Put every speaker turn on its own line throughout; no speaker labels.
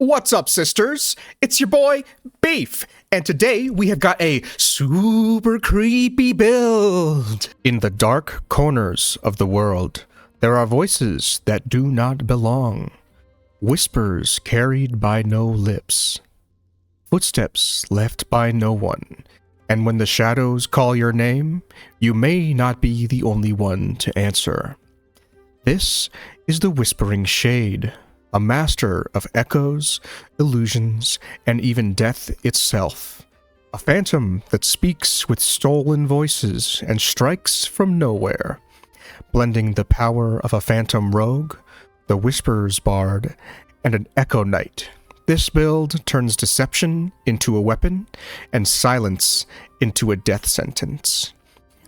What's up, sisters? It's your boy, Beef, and today we have got a super creepy build. In the dark corners of the world, there are voices that do not belong. Whispers carried by no lips. Footsteps left by no one. And when the shadows call your name, you may not be the only one to answer. This is the Whispering Shade, a master of echoes, illusions, and even death itself. A phantom that speaks with stolen voices and strikes from nowhere, blending the power of a phantom rogue, the Whisperer's Bard, and an Echo Knight. This build turns deception into a weapon, and silence into a death sentence.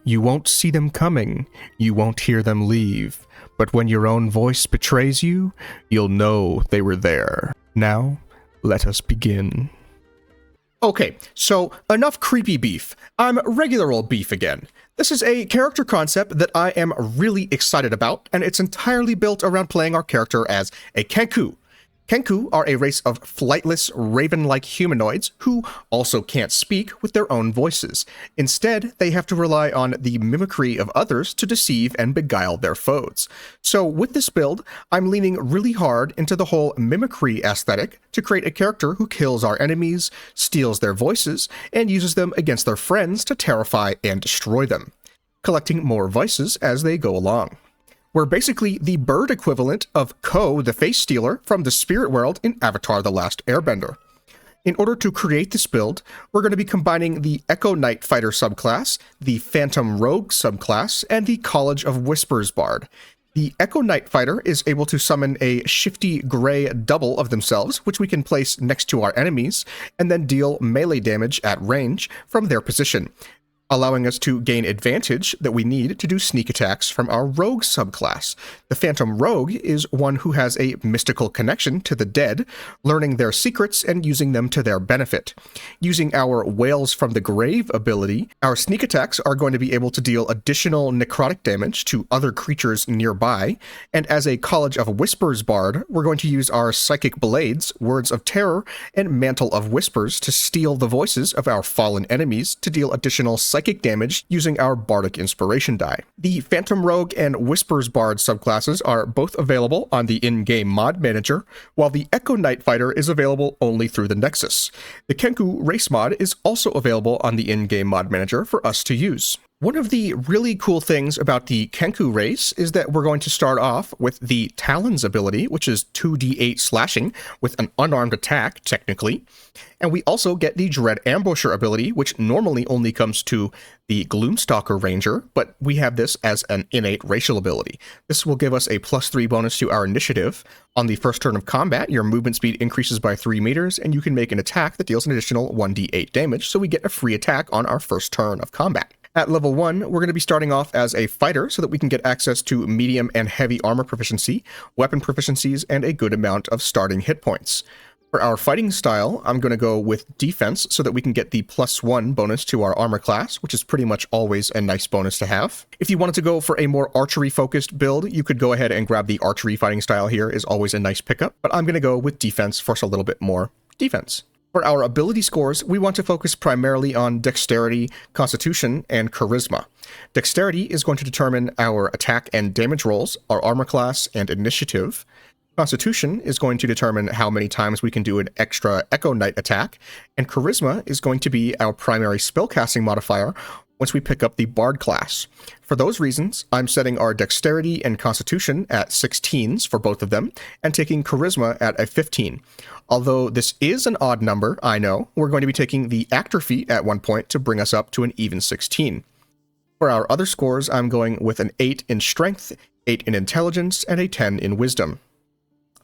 You won't see them coming, you won't hear them leave, but when your own voice betrays you, you'll know they were there. Now, let us begin. Okay, so enough creepy beef. I'm regular old beef again. This is a character concept that I am really excited about, and it's entirely built around playing our character as a Kenku. Kenku are a race of flightless, raven-like humanoids who also can't speak with their own voices. Instead, they have to rely on the mimicry of others to deceive and beguile their foes. So with this build, I'm leaning really hard into the whole mimicry aesthetic to create a character who kills our enemies, steals their voices, and uses them against their friends to terrify and destroy them, collecting more voices as they go along. We're basically the bird equivalent of Ko, the Face Stealer, from the Spirit World in Avatar: The Last Airbender. In order to create this build, we're going to be combining the Echo Knight Fighter subclass, the Phantom Rogue subclass, and the College of Whispers Bard. The Echo Knight Fighter is able to summon a shifty gray double of themselves, which we can place next to our enemies, and then deal melee damage at range from their position, allowing us to gain advantage that we need to do sneak attacks from our Rogue subclass. The Phantom Rogue is one who has a mystical connection to the dead, learning their secrets and using them to their benefit. Using our Wails from the Grave ability, our sneak attacks are going to be able to deal additional necrotic damage to other creatures nearby, and as a College of Whispers Bard, we're going to use our Psychic Blades, Words of Terror, and Mantle of Whispers to steal the voices of our fallen enemies to deal additional psychic damage using our Bardic Inspiration die. The Phantom Rogue and Whispers Bard subclasses are both available on the in-game mod manager, while the Echo Knight Fighter is available only through the Nexus. The Kenku race mod is also available on the in-game mod manager for us to use. One of the really cool things about the Kenku race is that we're going to start off with the Talons ability, which is 2d8 slashing with an unarmed attack, technically. And we also get the Dread Ambusher ability, which normally only comes to the Gloomstalker Ranger, but we have this as an innate racial ability. This will give us a +3 bonus to our initiative. On the first turn of combat, your movement speed increases by 3 meters, and you can make an attack that deals an additional 1d8 damage, so we get a free attack on our first turn of combat. At level 1, we're going to be starting off as a fighter so that we can get access to medium and heavy armor proficiency, weapon proficiencies, and a good amount of starting hit points. For our fighting style, I'm going to go with defense so that we can get the +1 bonus to our armor class, which is pretty much always a nice bonus to have. If you wanted to go for a more archery-focused build, you could go ahead and grab the archery fighting style here, is always a nice pickup, but I'm going to go with defense for a little bit more defense. For our ability scores, we want to focus primarily on Dexterity, Constitution, and Charisma. Dexterity is going to determine our attack and damage rolls, our armor class, and initiative. Constitution is going to determine how many times we can do an extra Echo Knight attack, and Charisma is going to be our primary spellcasting modifier once we pick up the Bard class. For those reasons, I'm setting our Dexterity and Constitution at 16s for both of them, and taking Charisma at a 15. Although this is an odd number, I know, we're going to be taking the Actor feat at one point to bring us up to an even 16. For our other scores, I'm going with an 8 in Strength, 8 in Intelligence, and a 10 in Wisdom.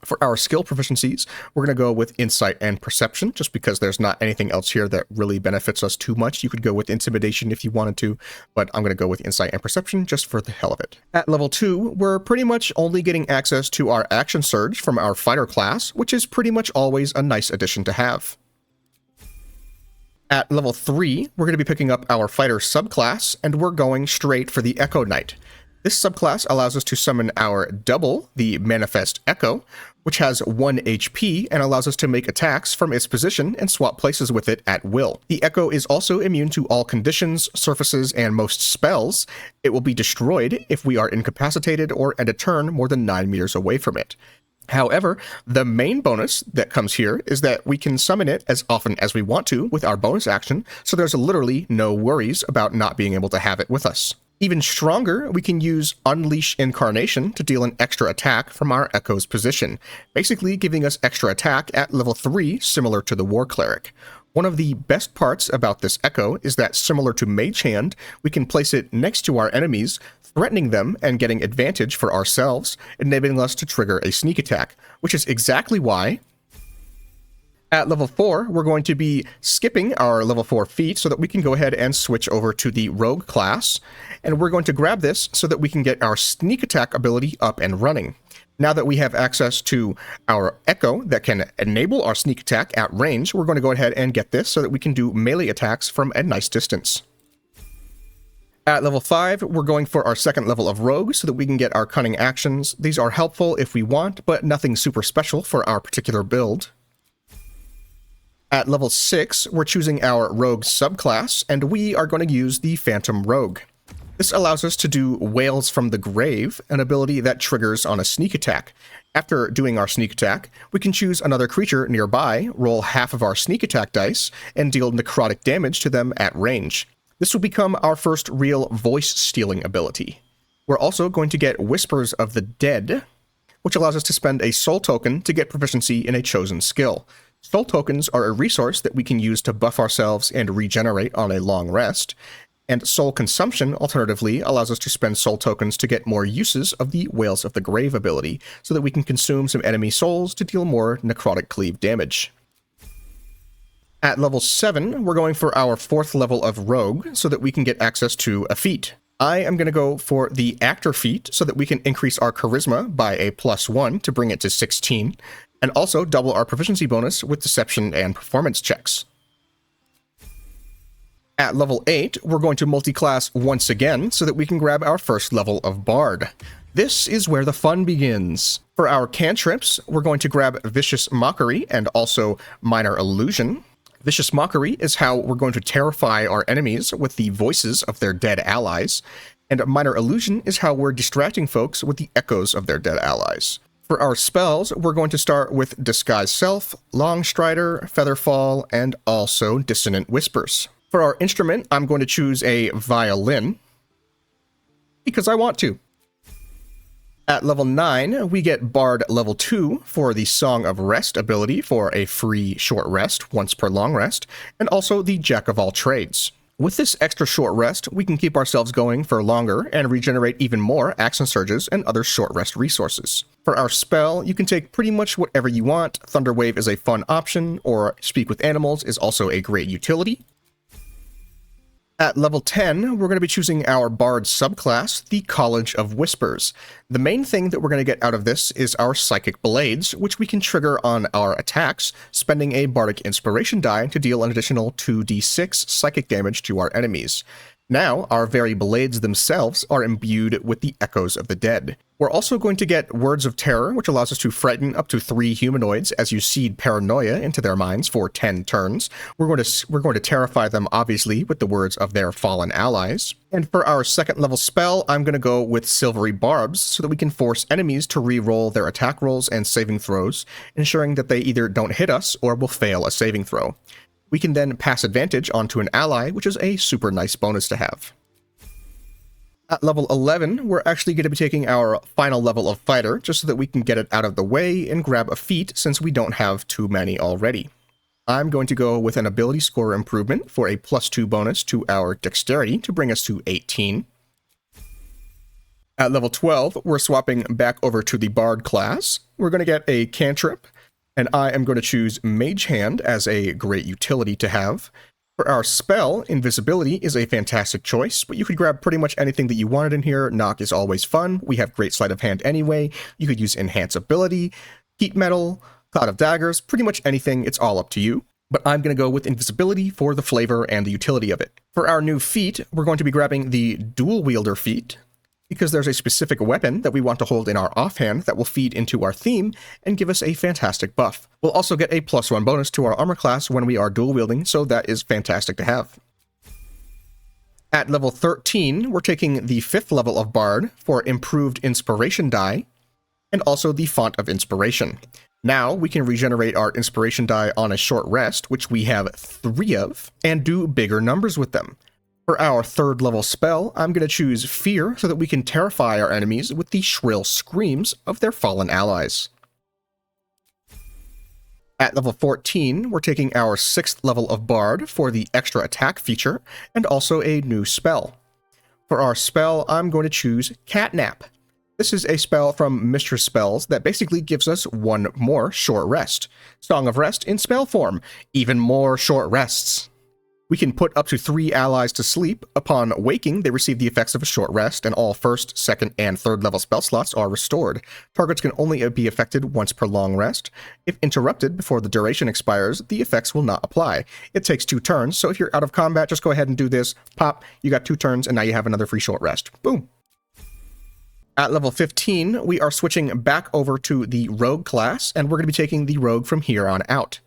For our skill proficiencies, we're going to go with Insight and Perception, just because there's not anything else here that really benefits us too much. You could go with Intimidation if you wanted to, but I'm going to go with Insight and Perception just for the hell of it. At level 2, we're pretty much only getting access to our Action Surge from our Fighter class, which is pretty much always a nice addition to have. At level 3, we're going to be picking up our Fighter subclass, and we're going straight for the Echo Knight. This subclass allows us to summon our double, the Manifest Echo, which has 1 HP and allows us to make attacks from its position and swap places with it at will. The Echo is also immune to all conditions, surfaces, and most spells. It will be destroyed if we are incapacitated or end a turn more than 9 meters away from it. However, the main bonus that comes here is that we can summon it as often as we want to with our bonus action, so there's literally no worries about not being able to have it with us. Even stronger, we can use Unleash Incarnation to deal an extra attack from our Echo's position, basically giving us extra attack at level 3, similar to the War Cleric. One of the best parts about this Echo is that, similar to Mage Hand, we can place it next to our enemies, threatening them and getting advantage for ourselves, enabling us to trigger a sneak attack, which is exactly why at level 4, we're going to be skipping our level 4 feat so that we can go ahead and switch over to the Rogue class, and we're going to grab this so that we can get our sneak attack ability up and running. Now that we have access to our Echo that can enable our sneak attack at range, we're going to go ahead and get this so that we can do melee attacks from a nice distance. At level 5, we're going for our second level of Rogue so that we can get our cunning actions. These are helpful if we want, but nothing super special for our particular build. At level 6, we're choosing our Rogue subclass, and we are going to use the Phantom Rogue. This allows us to do Wails from the Grave, an ability that triggers on a sneak attack. After doing our sneak attack, we can choose another creature nearby, roll half of our sneak attack dice, and deal necrotic damage to them at range. This will become our first real voice-stealing ability. We're also going to get Whispers of the Dead, which allows us to spend a soul token to get proficiency in a chosen skill. Soul tokens are a resource that we can use to buff ourselves and regenerate on a long rest, and soul consumption, alternatively, allows us to spend soul tokens to get more uses of the Wails of the Grave ability, so that we can consume some enemy souls to deal more necrotic cleave damage. At level 7, we're going for our 4th level of Rogue, so that we can get access to a feat. I am going to go for the Actor feat, so that we can increase our Charisma by a +1 to bring it to 16, and also double our proficiency bonus with Deception and Performance checks. At level 8, we're going to multi-class once again so that we can grab our first level of Bard. This is where the fun begins. For our cantrips, we're going to grab Vicious Mockery and also Minor Illusion. Vicious Mockery is how we're going to terrify our enemies with the voices of their dead allies, and Minor Illusion is how we're distracting folks with the echoes of their dead allies. For our spells, we're going to start with Disguise Self, Longstrider, Featherfall, and also Dissonant Whispers. For our instrument, I'm going to choose a violin, because I want to. At level 9, we get Bard level 2 for the Song of Rest ability for a free short rest once per long rest, and also the Jack of all trades. With this extra short rest, we can keep ourselves going for longer and regenerate even more action surges and other short rest resources. For our spell, you can take pretty much whatever you want. Thunderwave is a fun option, or Speak with Animals is also a great utility. At level 10, we're going to be choosing our Bard subclass, the College of Whispers. The main thing that we're going to get out of this is our Psychic Blades, which we can trigger on our attacks, spending a Bardic Inspiration die to deal an additional 2d6 psychic damage to our enemies. Now, our very blades themselves are imbued with the echoes of the dead. We're also going to get Words of Terror, which allows us to frighten up to 3 humanoids as you seed paranoia into their minds for 10 turns. We're going to terrify them, obviously, with the words of their fallen allies. And for our second level spell, I'm going to go with Silvery Barbs, so that we can force enemies to re-roll their attack rolls and saving throws, ensuring that they either don't hit us or will fail a saving throw. We can then pass advantage onto an ally, which is a super nice bonus to have. At level 11, we're actually going to be taking our final level of Fighter, just so that we can get it out of the way and grab a feat, since we don't have too many already. I'm going to go with an ability score improvement for a +2 bonus to our Dexterity to bring us to 18. At level 12, we're swapping back over to the Bard class. We're going to get a cantrip, and I am going to choose Mage Hand as a great utility to have. For our spell, Invisibility is a fantastic choice, but you could grab pretty much anything that you wanted in here. Knock is always fun. We have great sleight of hand anyway. You could use Enhance Ability, Heat Metal, Cloud of Daggers, pretty much anything. It's all up to you. But I'm going to go with Invisibility for the flavor and the utility of it. For our new feat, we're going to be grabbing the Dual Wielder feat, because there's a specific weapon that we want to hold in our offhand that will feed into our theme and give us a fantastic buff. We'll also get a +1 bonus to our armor class when we are dual wielding, so that is fantastic to have. At level 13, we're taking the 5th level of Bard for improved inspiration die, and also the Font of Inspiration. Now we can regenerate our inspiration die on a short rest, which we have 3 of, and do bigger numbers with them. For our 3rd level spell, I'm going to choose Fear so that we can terrify our enemies with the shrill screams of their fallen allies. At level 14, we're taking our 6th level of Bard for the extra attack feature, and also a new spell. For our spell, I'm going to choose Catnap. This is a spell from Mistress Spells that basically gives us 1 more short rest. Song of Rest in spell form, even more short rests. We can put up to 3 allies to sleep. Upon waking, they receive the effects of a short rest, and all 1st, 2nd, and 3rd level spell slots are restored. Targets can only be affected once per long rest. If interrupted before the duration expires, the effects will not apply. It takes 2 turns, so if you're out of combat, just go ahead and do this. Pop, you got 2 turns, and now you have another free short rest. Boom! At level 15, we are switching back over to the Rogue class, and we're going to be taking the Rogue from here on out.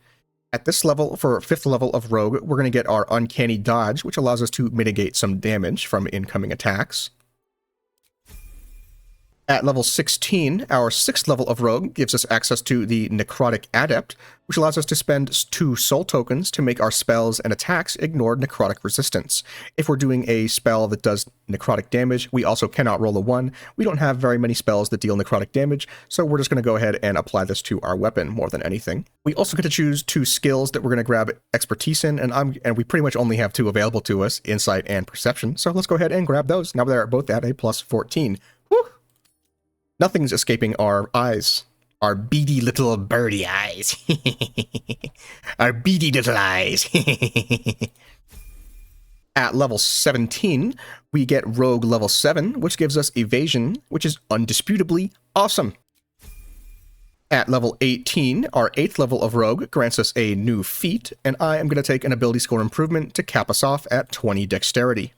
At this level, for 5th level of Rogue, we're going to get our Uncanny Dodge, which allows us to mitigate some damage from incoming attacks. At level 16, our 6th level of Rogue gives us access to the Necrotic Adept, which allows us to spend 2 soul tokens to make our spells and attacks ignore necrotic resistance. If we're doing a spell that does necrotic damage, we also cannot roll a 1. We don't have very many spells that deal necrotic damage, so we're just going to go ahead and apply this to our weapon more than anything. We also get to choose 2 skills that we're going to grab expertise in, and we pretty much only have 2 available to us, Insight and Perception, so let's go ahead and grab those. Now they're both at a +14. Woo! Nothing's escaping our eyes. Our beady little birdie eyes. Our beady little eyes. At level 17, we get Rogue level 7, which gives us Evasion, which is undisputably awesome. At level 18, our 8th level of Rogue grants us a new feat, and I am going to take an ability score improvement to cap us off at 20 Dexterity.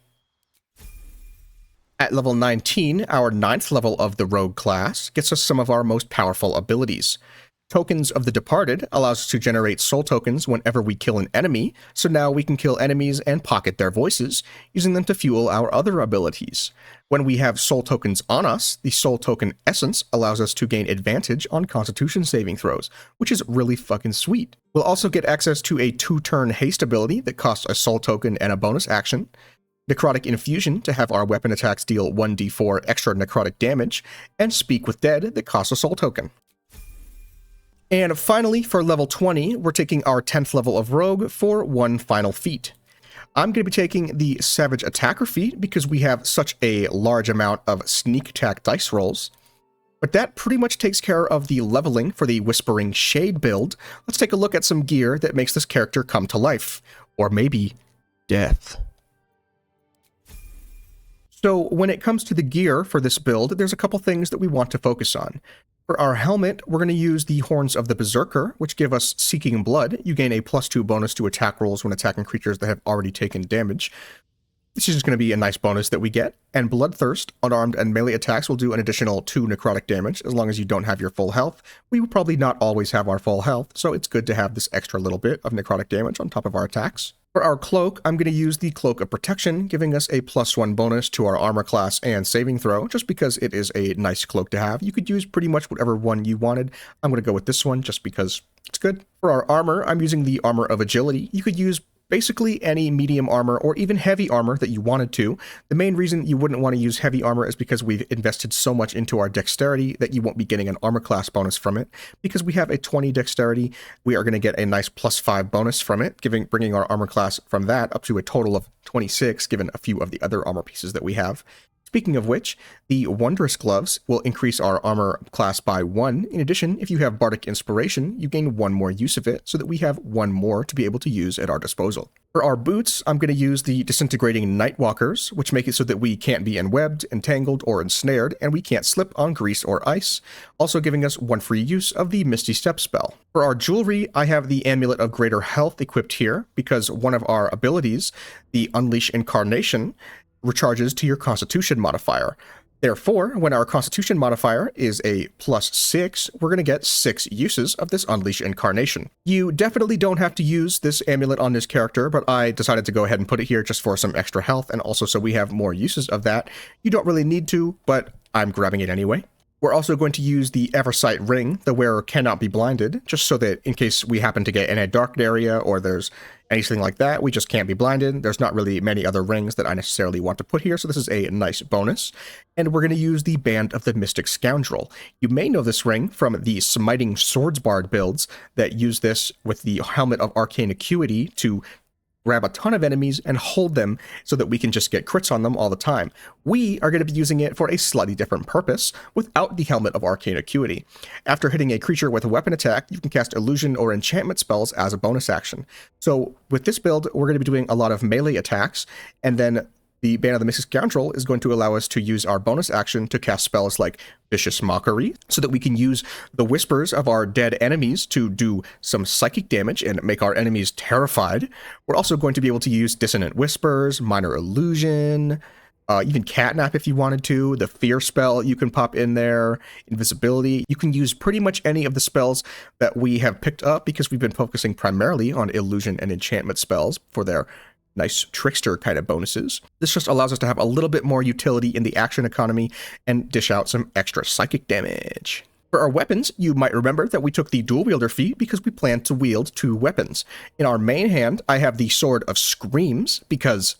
At level 19, our 9th level of the Rogue class gets us some of our most powerful abilities. Tokens of the Departed allows us to generate soul tokens whenever we kill an enemy, so now we can kill enemies and pocket their voices, using them to fuel our other abilities. When we have soul tokens on us, the soul token Essence allows us to gain advantage on Constitution saving throws, which is really fucking sweet. We'll also get access to a 2-turn haste ability that costs a soul token and a bonus action, Necrotic Infusion to have our weapon attacks deal 1d4 extra necrotic damage, and Speak with Dead that costs a soul token. And finally, for level 20, we're taking our 10th level of Rogue for 1 final feat. I'm going to be taking the Savage Attacker feat because we have such a large amount of sneak attack dice rolls. But that pretty much takes care of the leveling for the Whispering Shade build. Let's take a look at some gear that makes this character come to life. Or maybe death. So when it comes to the gear for this build, there's a couple things that we want to focus on. For our helmet, we're going to use the Horns of the Berserker, which give us Seeking Blood. You gain a +2 bonus to attack rolls when attacking creatures that have already taken damage. This is just going to be a nice bonus that we get. And Bloodthirst, unarmed and melee attacks will do an additional 2 necrotic damage as long as you don't have your full health. We will probably not always have our full health, so it's good to have this extra little bit of necrotic damage on top of our attacks. For our cloak, I'm going to use the Cloak of Protection, giving us a +1 bonus to our armor class and saving throw, just because it is a nice cloak to have. You could use pretty much whatever one you wanted. I'm going to go with this one just because it's good. For our armor, I'm using the Armor of Agility. You could use basically any medium armor or even heavy armor that you wanted to. The main reason you wouldn't want to use heavy armor is because we've invested so much into our dexterity that you won't be getting an armor class bonus from it. Because we have a 20 dexterity, we are going to get a nice +5 bonus from it, bringing our armor class from that up to a total of 26, given a few of the other armor pieces that we have. Speaking of which, the Wondrous Gloves will increase our armor class by 1. In addition, if you have Bardic Inspiration, you gain 1 more use of it, so that we have 1 more to be able to use at our disposal. For our boots, I'm going to use the Disintegrating Nightwalkers, which make it so that we can't be enwebbed, entangled, or ensnared, and we can't slip on grease or ice, also giving us 1 free use of the Misty Step spell. For our jewelry, I have the Amulet of Greater Health equipped here, because one of our abilities, the Unleash Incarnation, recharges to your Constitution modifier. Therefore, when our Constitution modifier is a +6, we're going to get 6 uses of this Unleash Incarnation. You definitely don't have to use this amulet on this character, but I decided to go ahead and put it here just for some extra health, and also so we have more uses of that. You don't really need to, but I'm grabbing it anyway. We're also going to use the Eversight Ring. The wearer cannot be blinded, just so that in case we happen to get in a dark area or there's anything like that, we just can't be blinded. There's not really many other rings that I necessarily want to put here, so this is a nice bonus. And we're going to use the Band of the Mystic Scoundrel. You may know this ring from the Smiting Swordsbard builds that use this with the Helmet of Arcane Acuity to grab a ton of enemies and hold them so that we can just get crits on them all the time. We are going to be using it for a slightly different purpose without the Helmet of Arcane Acuity. After hitting a creature with a weapon attack, you can cast illusion or enchantment spells as a bonus action. So with this build, we're going to be doing a lot of melee attacks, and then the Band of the Mystic Scoundrel is going to allow us to use our bonus action to cast spells like Vicious Mockery, so that we can use the whispers of our dead enemies to do some psychic damage and make our enemies terrified. We're also going to be able to use Dissonant Whispers, Minor Illusion, even Catnap if you wanted to, the Fear spell you can pop in there, Invisibility. You can use pretty much any of the spells that we have picked up because we've been focusing primarily on illusion and enchantment spells for their nice trickster kind of bonuses. This just allows us to have a little bit more utility in the action economy and dish out some extra psychic damage. For our weapons, you might remember that we took the dual wielder feat because we plan to wield 2 weapons. In our main hand, I have the Sword of Screams because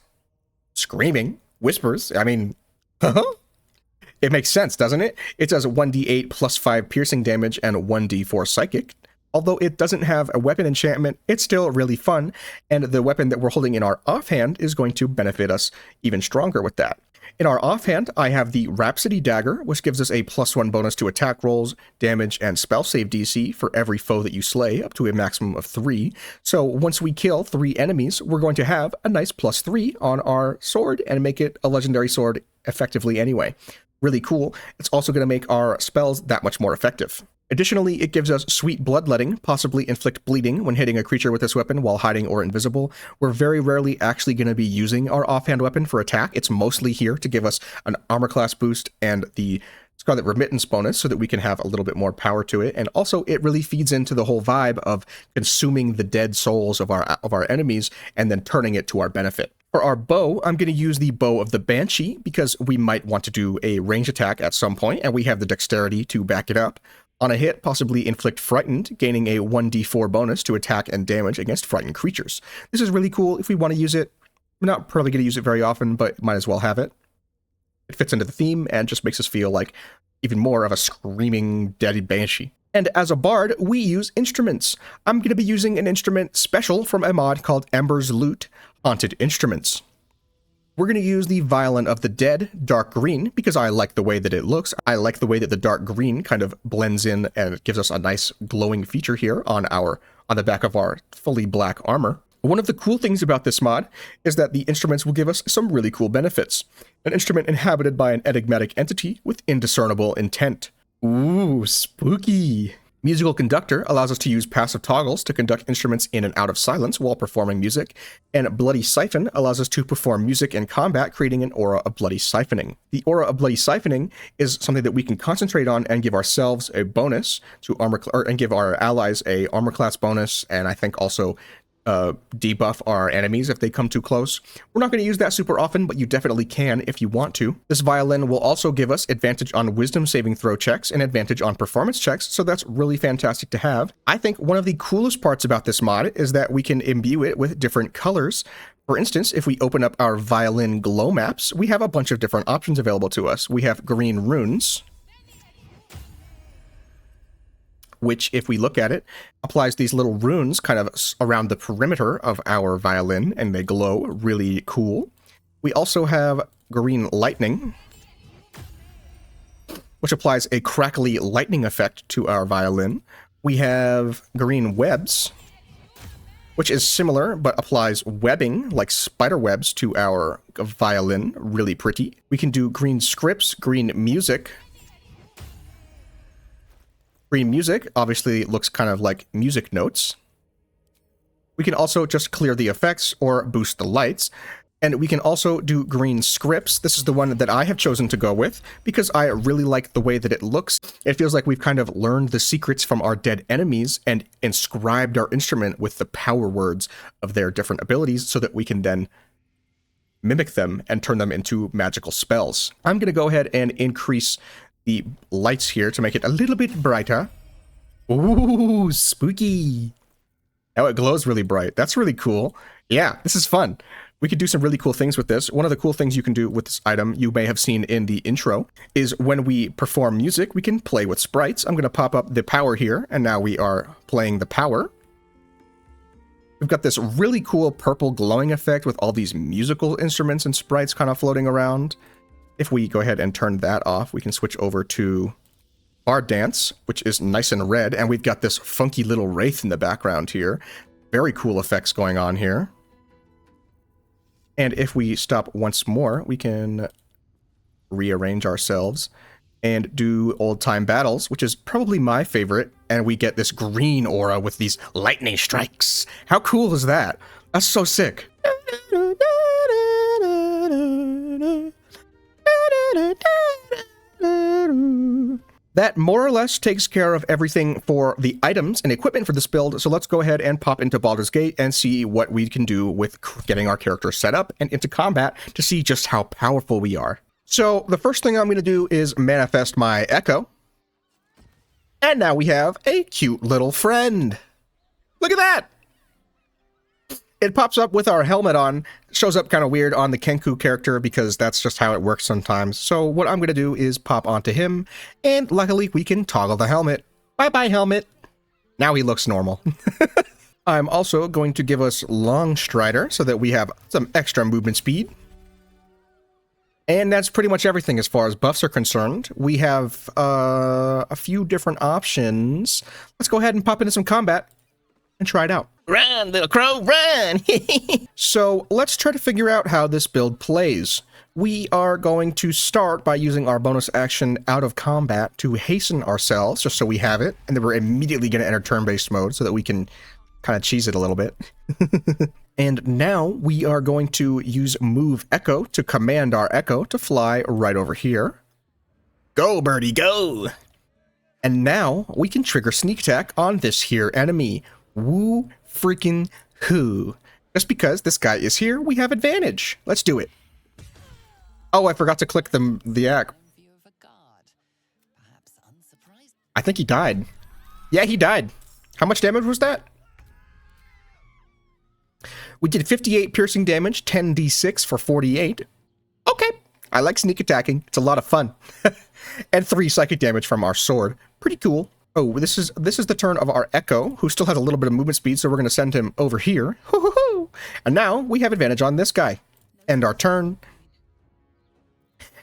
screaming, whispers, I mean, it makes sense, doesn't it? It does 1d8 plus 5 piercing damage and 1d4 psychic. Although it doesn't have a weapon enchantment, it's still really fun, and the weapon that we're holding in our offhand is going to benefit us even stronger with that. In our offhand, I have the Rhapsody Dagger, which gives us a +1 bonus to attack rolls, damage, and spell save DC for every foe that you slay, up to a maximum of 3. So once we kill 3 enemies, we're going to have a nice +3 on our sword and make it a legendary sword effectively anyway. Really cool. It's also going to make our spells that much more effective. Additionally, it gives us Sweet Bloodletting, possibly inflict bleeding when hitting a creature with this weapon while hiding or invisible. We're very rarely actually going to be using our offhand weapon for attack. It's mostly here to give us an armor class boost and the Scarlet Remittance bonus so that we can have a little bit more power to it. And also, it really feeds into the whole vibe of consuming the dead souls of our enemies and then turning it to our benefit. For our bow, I'm going to use the Bow of the Banshee because we might want to do a range attack at some point, and we have the dexterity to back it up. On a hit, possibly inflict Frightened, gaining a 1d4 bonus to attack and damage against frightened creatures. This is really cool if we want to use it. We're not probably going to use it very often, but might as well have it. It fits into the theme and just makes us feel like even more of a screaming dead banshee. And as a bard, we use instruments. I'm going to be using an instrument special from a mod called Ember's Lute, Haunted Instruments. We're going to use the Violin of the Dead, dark green, because I like the way that it looks. I like the way that the dark green kind of blends in and gives us a nice glowing feature here on the back of our fully black armor. One of the cool things about this mod is that the instruments will give us some really cool benefits. An instrument inhabited by an enigmatic entity with indiscernible intent. Ooh, spooky. Musical Conductor allows us to use passive toggles to conduct instruments in and out of silence while performing music, and Bloody Siphon allows us to perform music in combat, creating an aura of bloody siphoning. The aura of bloody siphoning is something that we can concentrate on and give ourselves a bonus to and give our allies a armor class bonus, and I think also debuff our enemies if they come too close. We're not going to use that super often, but you definitely can if you want to. This violin will also give us advantage on wisdom saving throw checks and advantage on performance checks, so that's really fantastic to have. I think one of the coolest parts about this mod is that we can imbue it with different colors. For instance, if we open up our violin glow maps, we have a bunch of different options available to us. We have green runes, which, if we look at it, applies these little runes kind of around the perimeter of our violin, and they glow really cool. We also have green lightning, which applies a crackly lightning effect to our violin. We have green webs, which is similar, but applies webbing, like spider webs, to our violin. Really pretty. We can do green scripts, green music. Green music obviously looks kind of like music notes. We can also just clear the effects or boost the lights. And we can also do green scripts. This is the one that I have chosen to go with because I really like the way that it looks. It feels like we've kind of learned the secrets from our dead enemies and inscribed our instrument with the power words of their different abilities so that we can then mimic them and turn them into magical spells. I'm going to go ahead and increase the lights here to make it a little bit brighter. Ooh, spooky. Oh, it glows really bright. That's really cool. Yeah, this is fun. We could do some really cool things with this. One of the cool things you can do with this item, you may have seen in the intro, is when we perform music, we can play with sprites. I'm going to pop up the power here, and now we are playing the power. We've got this really cool purple glowing effect with all these musical instruments and sprites kind of floating around. If we go ahead and turn that off, we can switch over to our dance, which is nice and red, and we've got this funky little wraith in the background here. Very cool effects going on here. And if we stop once more, we can rearrange ourselves and do old-time battles, which is probably my favorite, and we get this green aura with these lightning strikes. How cool is that? That's so sick. That more or less takes care of everything for the items and equipment for this build, so let's go ahead and pop into Baldur's Gate and see what we can do with getting our character set up and into combat to see just how powerful we are. So the first thing I'm going to do is manifest my Echo. And now we have a cute little friend. Look at that! It pops up with our helmet on. It shows up kind of weird on the Kenku character because that's just how it works sometimes. So what I'm going to do is pop onto him, and luckily we can toggle the helmet. Bye-bye, helmet. Now he looks normal. I'm also going to give us Long Strider so that we have some extra movement speed. And that's pretty much everything as far as buffs are concerned. We have a few different options. Let's go ahead and pop into some combat and try it out.
Run, little crow, run!
So let's try to figure out how this build plays. We are going to start by using our bonus action out of combat to hasten ourselves, just so we have it, and then we're immediately going to enter turn-based mode so that we can kind of cheese it a little bit. And now we are going to use Move Echo to command our Echo to fly right over here.
Go, birdie, go!
And now we can trigger sneak attack on this here enemy. Woo freaking who. Just because this guy is here, we have advantage. Let's do it. Oh, I forgot to click the act. I think he died. Yeah, he died. How much damage was that? We did 58 piercing damage, 10d6 for 48. Okay, I like sneak attacking. It's a lot of fun. And 3 psychic damage from our sword. Pretty cool. Oh, this is the turn of our Echo, who still has a little bit of movement speed, so we're going to send him over here. Hoo-hoo-hoo. And now we have advantage on this guy. End our turn.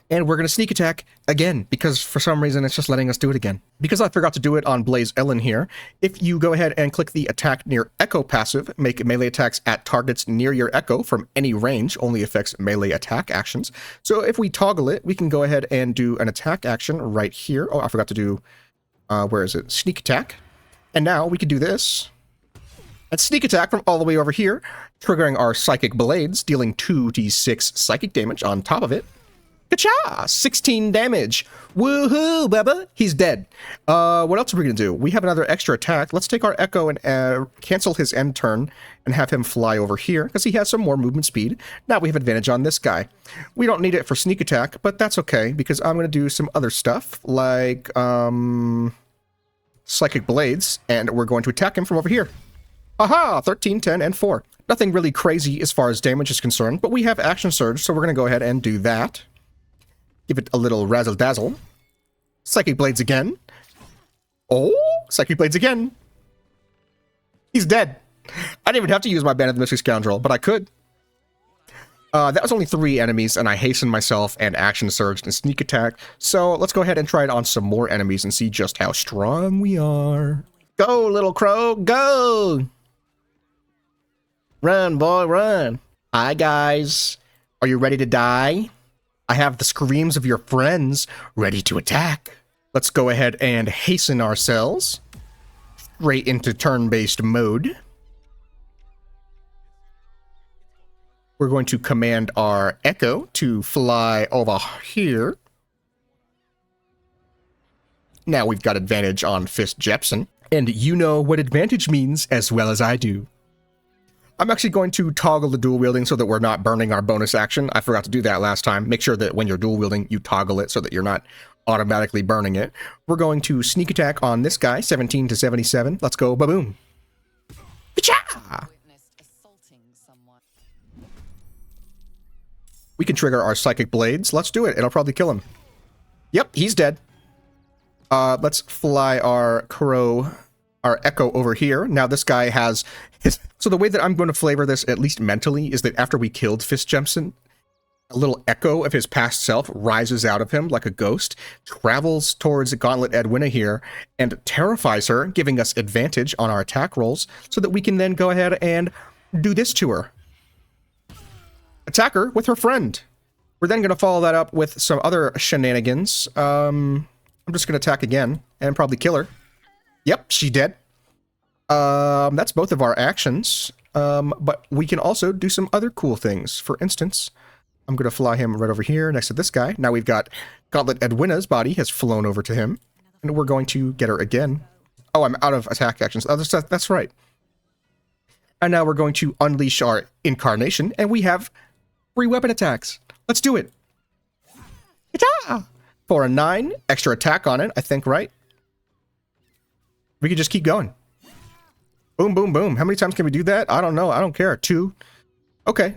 And we're going to sneak attack again, because for some reason it's just letting us do it again. Because I forgot to do it on Blaze Ellen here, if you go ahead and click the attack near Echo passive, make melee attacks at targets near your Echo from any range, only affects melee attack actions. So if we toggle it, we can go ahead and do an attack action right here. Oh, I forgot to do... where is it? Sneak attack. And now we can do this. And sneak attack from all the way over here, triggering our psychic blades, dealing 2d6 psychic damage on top of it. Ka-cha! 16 damage. Woohoo, Bubba! He's dead. What else are we going to do? We have another extra attack. Let's take our Echo and cancel his end turn and have him fly over here because he has some more movement speed. Now we have advantage on this guy. We don't need it for sneak attack, but that's okay because I'm going to do some other stuff like psychic blades, and we're going to attack him from over here. Aha! 13, 10, and 4. Nothing really crazy as far as damage is concerned, but we have action surge, so we're going to go ahead and do that. Give it a little razzle-dazzle. Psychic Blades again. Oh, Psychic Blades again. He's dead. I didn't even have to use my Band of the Mystic Scoundrel, but I could. That was only 3 enemies, and I hastened myself and action surged and sneak attack. So let's go ahead and try it on some more enemies and see just how strong we are. Go, little crow, go! Run, boy, run. Hi, guys. Are you ready to die? I have the screams of your friends ready to attack. Let's go ahead and hasten ourselves straight into turn-based mode. We're going to command our Echo to fly over here. Now we've got advantage on Fist Jepsen. And you know what advantage means as well as I do. I'm actually going to toggle the dual wielding so that we're not burning our bonus action. I forgot to do that last time. Make sure that when you're dual wielding, you toggle it so that you're not automatically burning it. We're going to sneak attack on this guy, 17 to 77. Let's go, ba-boom. Ka-cha! We can trigger our Psychic Blades. Let's do it. It'll probably kill him. Yep, he's dead. Let's fly our Echo over here. Now this guy has his... So the way that I'm going to flavor this, at least mentally, is that after we killed Fist Jepsen, a little echo of his past self rises out of him like a ghost, travels towards Gauntlet Edwina here, and terrifies her, giving us advantage on our attack rolls, so that we can then go ahead and do this to her. Attack her with her friend. We're then going to follow that up with some other shenanigans. I'm just going to attack again and probably kill her. Yep, she's dead. That's both of our actions. But we can also do some other cool things. For instance, I'm going to fly him right over here next to this guy. Now we've got Gauntlet Edwina's body has flown over to him. And we're going to get her again. Oh, I'm out of attack actions. Oh, that's right. And now we're going to unleash our incarnation. And we have 3 weapon attacks. Let's do it. Ta-ta! For a 9, extra attack on it, I think, right? We could just keep going. Boom, boom, boom. How many times can we do that? I don't know. I don't care. 2. Okay.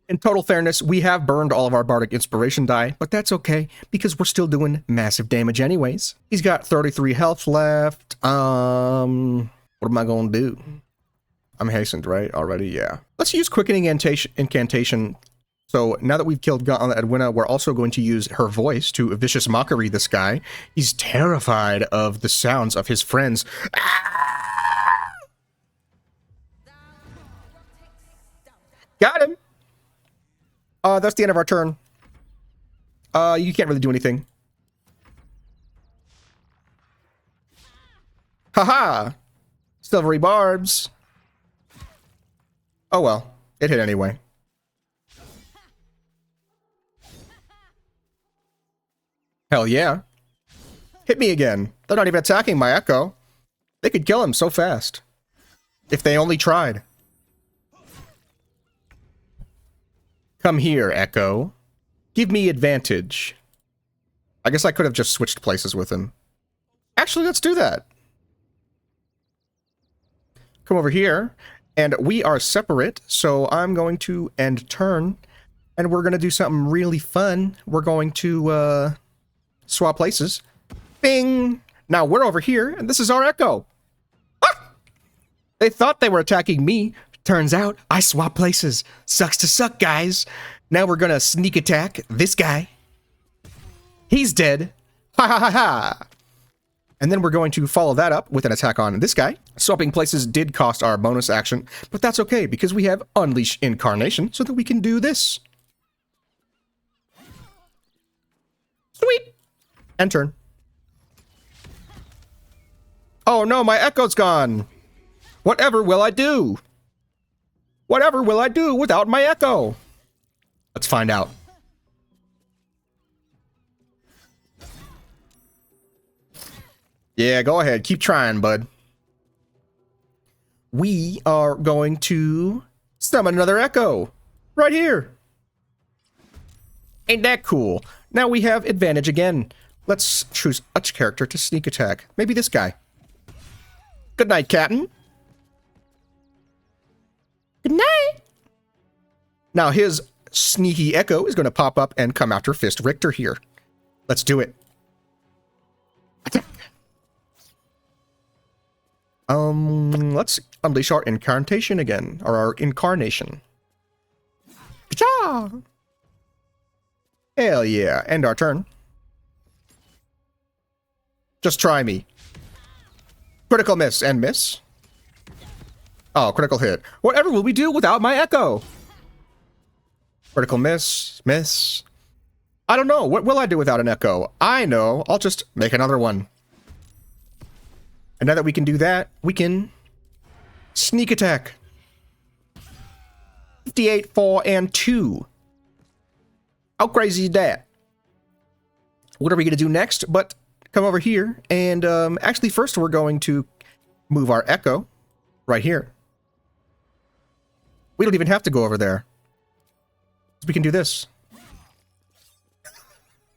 In total fairness, we have burned all of our Bardic Inspiration die, but that's okay, because we're still doing massive damage anyways. He's got 33 health left. What am I going to do? I'm hastened, right? Already? Yeah. Let's use Quickening Incantation. So now that we've killed Gauntlet Edwina, we're also going to use her voice to Vicious Mockery this guy. He's terrified of the sounds of his friends. Got him! That's the end of our turn. You can't really do anything. Haha! Silvery barbs. Oh well, it hit anyway. Hell yeah. Hit me again. They're not even attacking my Echo. They could kill him so fast. If they only tried. Come here, Echo. Give me advantage. I guess I could have just switched places with him. Actually, let's do that. Come over here. And we are separate, so I'm going to end turn. And we're going to do something really fun. We're going to, swap places. Bing! Now we're over here, and this is our Echo. Ah! They thought they were attacking me. Turns out, I swap places. Sucks to suck, guys. Now we're gonna sneak attack this guy. He's dead. Ha ha ha ha! And then we're going to follow that up with an attack on this guy. Swapping places did cost our bonus action, but that's okay, because we have Unleash Incarnation, so that we can do this. Sweet! End turn. Oh no, my Echo's gone! Whatever will I do? Whatever will I do without my Echo? Let's find out. Yeah, go ahead. Keep trying, bud. We are going to summon another Echo. Right here. Ain't that cool? Now we have advantage again. Let's choose a character to sneak attack. Maybe this guy. Good night, Captain. Good night. Now his sneaky Echo is going to pop up and come after Fist Richter here. Let's do it. Attack. Let's unleash our incarnation again, or our incarnation. Ka-cha! Hell yeah. End our turn. Just try me. Critical miss and miss. Oh, critical hit. Whatever will we do without my Echo? Critical miss, miss. I don't know. What will I do without an Echo? I know. I'll just make another one. And now that we can do that, we can sneak attack. 58, 4, and 2. How crazy is that? What are we going to do next? But come over here, and actually first we're going to move our echo right here. We don't even have to go over there. We can do this.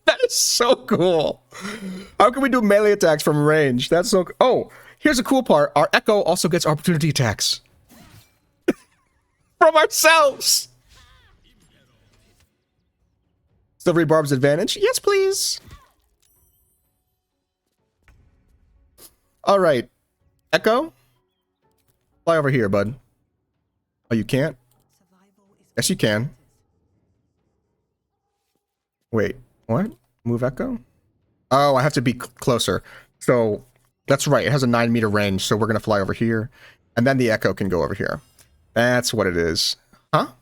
That is so cool. How can we do melee attacks from range? That's so... Oh, here's a cool part. Our echo also gets opportunity attacks. From ourselves! Silvery Barb's advantage? Yes, please. Alright. Echo? Fly over here, bud. Oh, you can't? Yes, you can. Wait, what? Move echo? Oh, I have to be closer. So, that's right. It has a 9-meter range, so we're going to fly over here. And then the echo can go over here. That's what it is. Huh?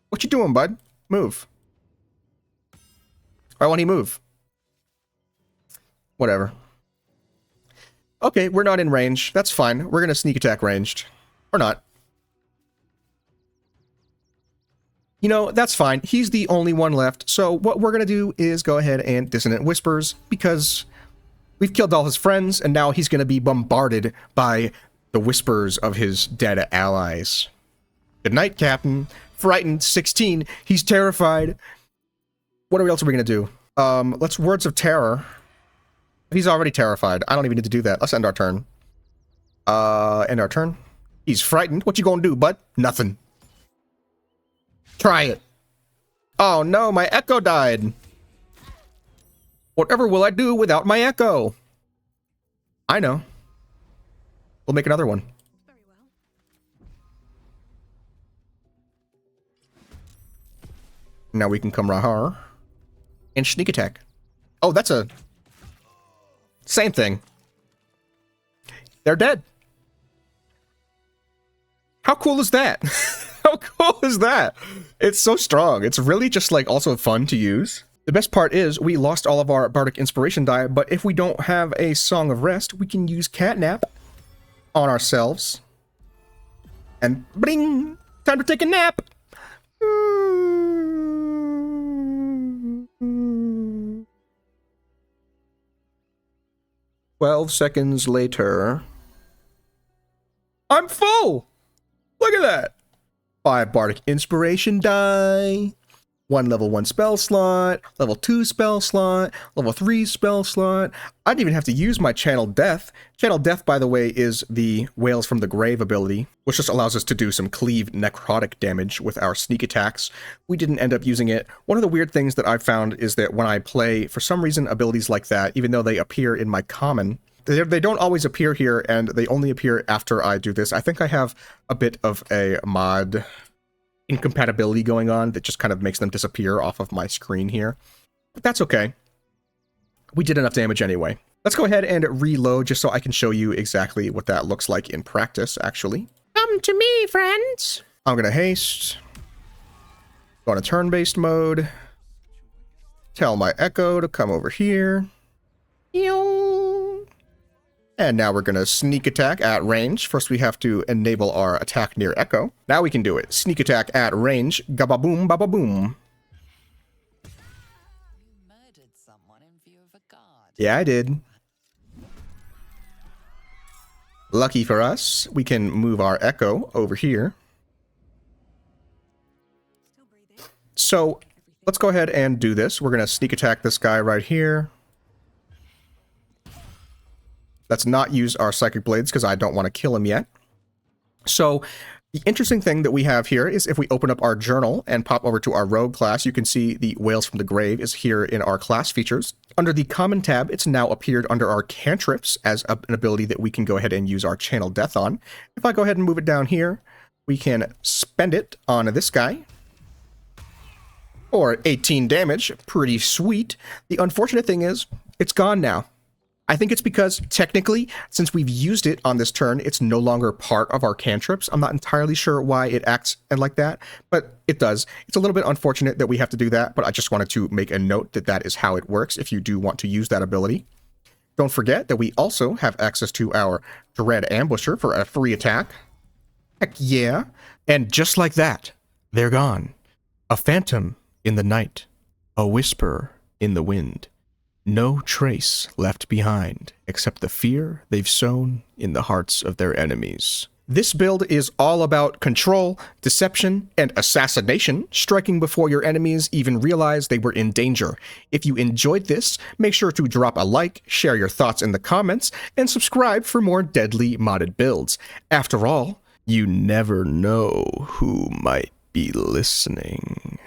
What you doing, bud? Move. Why won't he move? Whatever. Okay, we're not in range. That's fine. We're going to sneak attack ranged. Or not. You know, that's fine. He's the only one left. So what we're going to do is go ahead and Dissonant Whispers, because we've killed all his friends, and now he's going to be bombarded by the whispers of his dead allies. Good night, Captain. Frightened, 16. He's terrified. What else are we going to do? Let's Words of Terror. He's already terrified. I don't even need to do that. Let's end our turn. End our turn. He's frightened. What you gonna do, bud? Nothing. Try it. Oh no, my echo died. Whatever will I do without my echo? I know. We'll make another one.
Very well.
Now we can come Rahar and sneak attack. Oh, that's a same thing. They're dead. How cool is that? How cool is that? It's so strong. It's really just like also fun to use. The best part is we lost all of our Bardic Inspiration die, but if we don't have a Song of Rest, we can use Catnap on ourselves. And bling! Time to take a nap! 12 seconds later. I'm full! Look at that! 5 Bardic Inspiration die. 1 level 1 spell slot, level 2 spell slot, level 3 spell slot. I didn't even have to use my Channel Death. Channel Death, by the way, is the Wails from the Grave ability, which just allows us to do some cleave necrotic damage with our sneak attacks. We didn't end up using it. One of the weird things that I've found is that when I play, for some reason, abilities like that, even though they appear in my common, they don't always appear here, and they only appear after I do this. I think I have a bit of a mod incompatibility going on that just kind of makes them disappear off of my screen here. But that's okay. We did enough damage anyway. Let's go ahead and reload just so I can show you exactly what that looks like in practice, actually. Come to me, friends! I'm gonna haste. Go on a turn-based mode. Tell my echo to come over here. And now we're going to sneak attack at range. First we have to enable our attack near echo. Now we can do it. Sneak attack at range. Gababoom, bababoom.
You murdered someone in view of a guard.
Yeah, I did. Lucky for us, we can move our echo over here.
Still breathing.
So let's go ahead and do this. We're going to sneak attack this guy right here. Let's not use our Psychic Blades because I don't want to kill him yet. So the interesting thing that we have here is if we open up our journal and pop over to our Rogue class, you can see the Wails from the Grave is here in our class features. Under the Common tab, it's now appeared under our cantrips as an ability that we can go ahead and use our Channel Death on. If I go ahead and move it down here, we can spend it on this guy. Or 18 damage, pretty sweet. The unfortunate thing is, it's gone now. I think it's because, technically, since we've used it on this turn, it's no longer part of our cantrips. I'm not entirely sure why it acts like that, but it does. It's a little bit unfortunate that we have to do that, but I just wanted to make a note that that is how it works if you do want to use that ability. Don't forget that we also have access to our Dread Ambusher for a free attack. Heck yeah. And just like that, They're gone. A phantom in the night, a whisper in the wind. No trace left behind except the fear they've sown in the hearts of their enemies. This build is all about control, deception, and assassination, striking before your enemies even realize they were in danger. If you enjoyed this, make sure to drop a like, share your thoughts in the comments, and subscribe for more deadly modded builds. After all, you never know who might be listening.